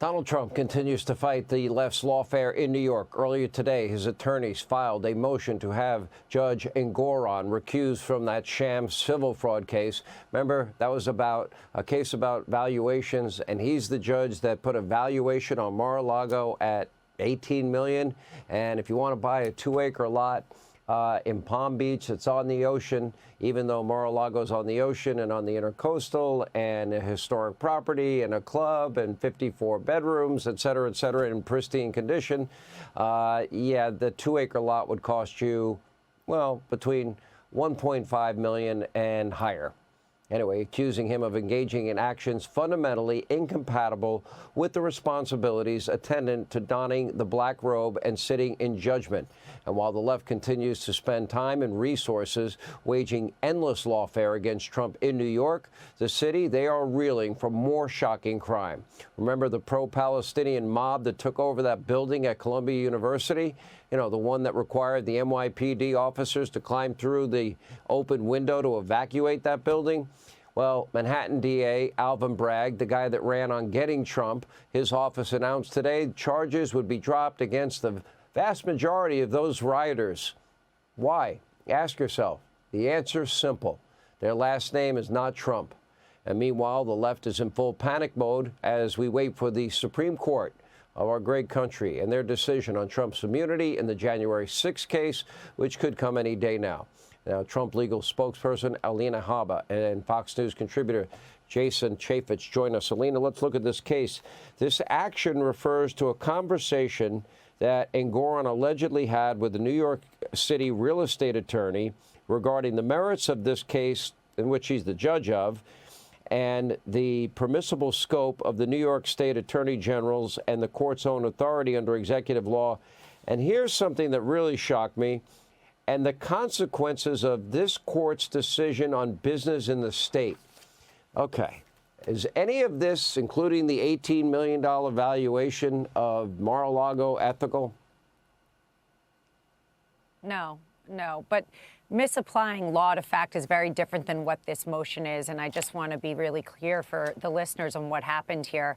Donald Trump continues to fight the left's lawfare in New York. Earlier today, his attorneys filed a motion to have Judge Engoron recused from that sham civil fraud case. Remember, that was about a case about valuations, and he's the judge that put a valuation on Mar-a-Lago at $18 million. And if you want to buy a 2-acre lot in Palm Beach, it's on the ocean, even though Mar-a-Lago's on the ocean and on the intercoastal and a historic property and a club and 54 bedrooms, et cetera, in pristine condition. Yeah, the 2-acre lot would cost you, well, between $1.5 million and higher. Anyway, accusing him of engaging in actions fundamentally incompatible with the responsibilities attendant to donning the black robe and sitting in judgment. And while the left continues to spend time and resources waging endless lawfare against Trump in New York, the city, they are reeling from more shocking crime. Remember the pro-Palestinian mob that took over that building at Columbia University? You know, the one that required the NYPD officers to climb through the open window to evacuate that building? Well, Manhattan DA Alvin Bragg, the guy that ran on getting Trump, his office announced today charges would be dropped against the vast majority of those rioters. Why? Ask yourself. The answer is simple. Their last name is not Trump. And meanwhile, the left is in full panic mode as we wait for the Supreme Court of our great country and their decision on Trump's immunity in the January 6th case, which could come any day now. Now, Trump legal spokesperson Alina Habba and Fox News contributor Jason Chaffetz join us. Alina, let's look at this case. This action refers to a conversation that Engoron allegedly had with the New York City real estate attorney regarding the merits of this case in which he's the judge of, and the permissible scope of the New York State Attorney General's and the court's own authority under executive law. And here's something that really shocked me, and the consequences of this court's decision on business in the state. Okay. Is any of this, including the $18 million valuation of Mar-a-Lago, ethical? No. But misapplying law to fact is very different than what this motion is. And I just want to be really clear for the listeners on what happened here.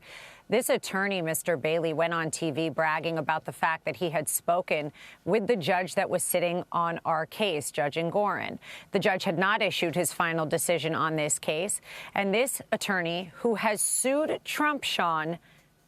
This attorney, Mr. Bailey, went on TV bragging about the fact that he had spoken with the judge that was sitting on our case, Judge Engoron. The judge had not issued his final decision on this case. And this attorney, who has sued Trump, Sean,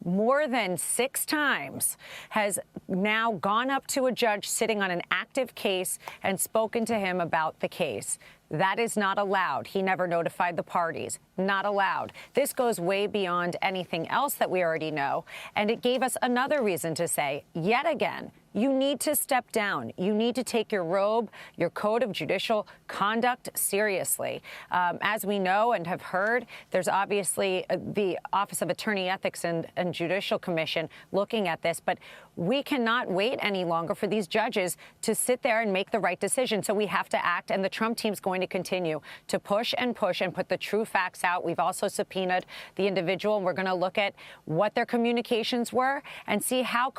more than 6 times, has now gone up to a judge sitting on an active case and spoken to him about the case. That is not allowed. He never notified the parties. Not allowed. This goes way beyond anything else that we already know. And it gave us another reason to say, yet again, you need to step down. You need to take your robe, your code of judicial conduct seriously. As we know and have heard, there's obviously the Office of Attorney Ethics and Judicial Commission looking at this. But we cannot wait any longer for these judges to sit there and make the right decision. So we have to act. And the Trump team's going to continue to push and put the true facts out. We've also subpoenaed the individual, and we're going to look at what their communications were and see how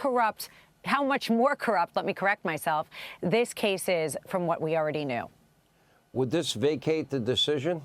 much more corrupt, let me correct myself, this case is from what we already knew. Would this vacate the decision?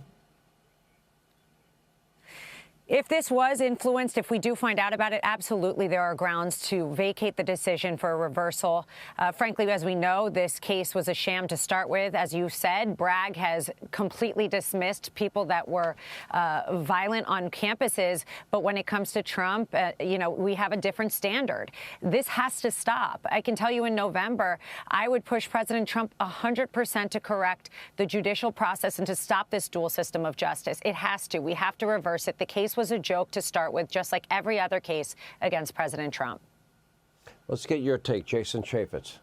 If this was influenced, if we do find out about it, absolutely there are grounds to vacate the decision for a reversal. Frankly, as we know, this case was a sham to start with. As you said, Bragg has completely dismissed people that were violent on campuses. But when it comes to Trump, we have a different standard. This has to stop. I can tell you in November, I would push President Trump 100% to correct the judicial process and to stop this dual system of justice. It has to. We have to reverse it. The case was a joke to start with, just like every other case against President Trump. Let's get your take, Jason Chaffetz.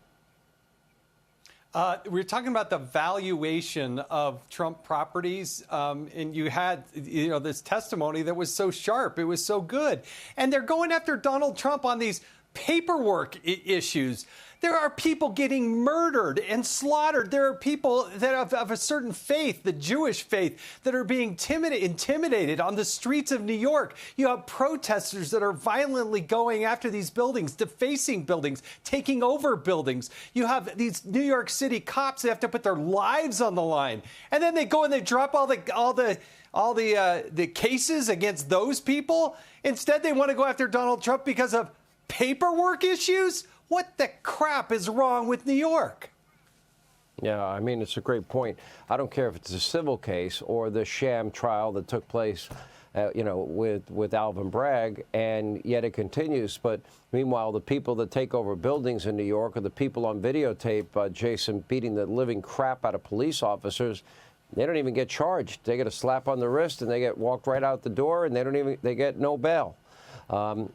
We're talking about the valuation of Trump properties, and you had, this testimony that was so sharp. It was so good. And they're going after Donald Trump on these paperwork issues. There are people getting murdered and slaughtered. There are people that of a certain faith, the Jewish faith, that are being intimidated on the streets of New York. You have protesters that are violently going after these buildings, defacing buildings, taking over buildings. You have these New York City cops that have to put their lives on the line. And then they go and they drop all the the cases against those people. Instead, they want to go after Donald Trump because of paperwork issues. What the crap is wrong with New York? Yeah, I mean, it's a great point. I don't care if it's a civil case or the sham trial that took place, with Alvin Bragg, and yet it continues. But meanwhile, the people that take over buildings in New York are the people on videotape, Jason, beating the living crap out of police officers. They don't even get charged. They get a slap on the wrist and they get walked right out the door, and they get no bail.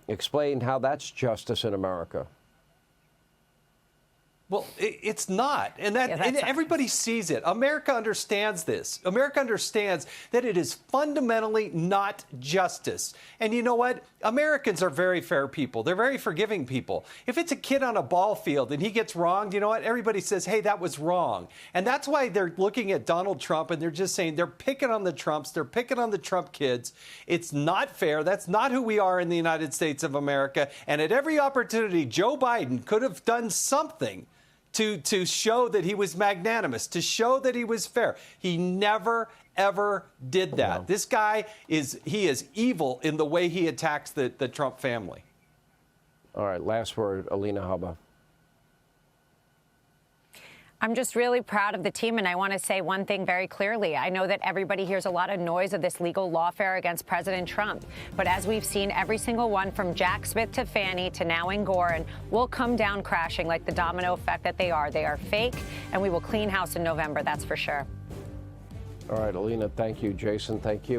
Explain how that's justice in America. Well, it's not. And everybody sees it. America understands this. America understands that it is fundamentally not justice. And you know what? Americans are very fair people. They're very forgiving people. If it's a kid on a ball field and he gets wronged, you know what? Everybody says, hey, that was wrong. And that's why they're looking at Donald Trump and they're just saying they're picking on the Trumps. They're picking on the Trump kids. It's not fair. That's not who we are in the United States of America. And at every opportunity, Joe Biden could have done something to show that he was magnanimous, to show that he was fair. He never, ever did that. No. This guy is evil in the way he attacks the Trump family. All right, last word, Alina Habba. I'm just really proud of the team, and I want to say one thing very clearly. I know that everybody hears a lot of noise of this legal lawfare against President Trump, but as we've seen, every single one from Jack Smith to Fannie to now Engoron will come down crashing like the domino effect that they are. They are fake, and we will clean house in November, that's for sure. All right, Alina, thank you. Jason, thank you.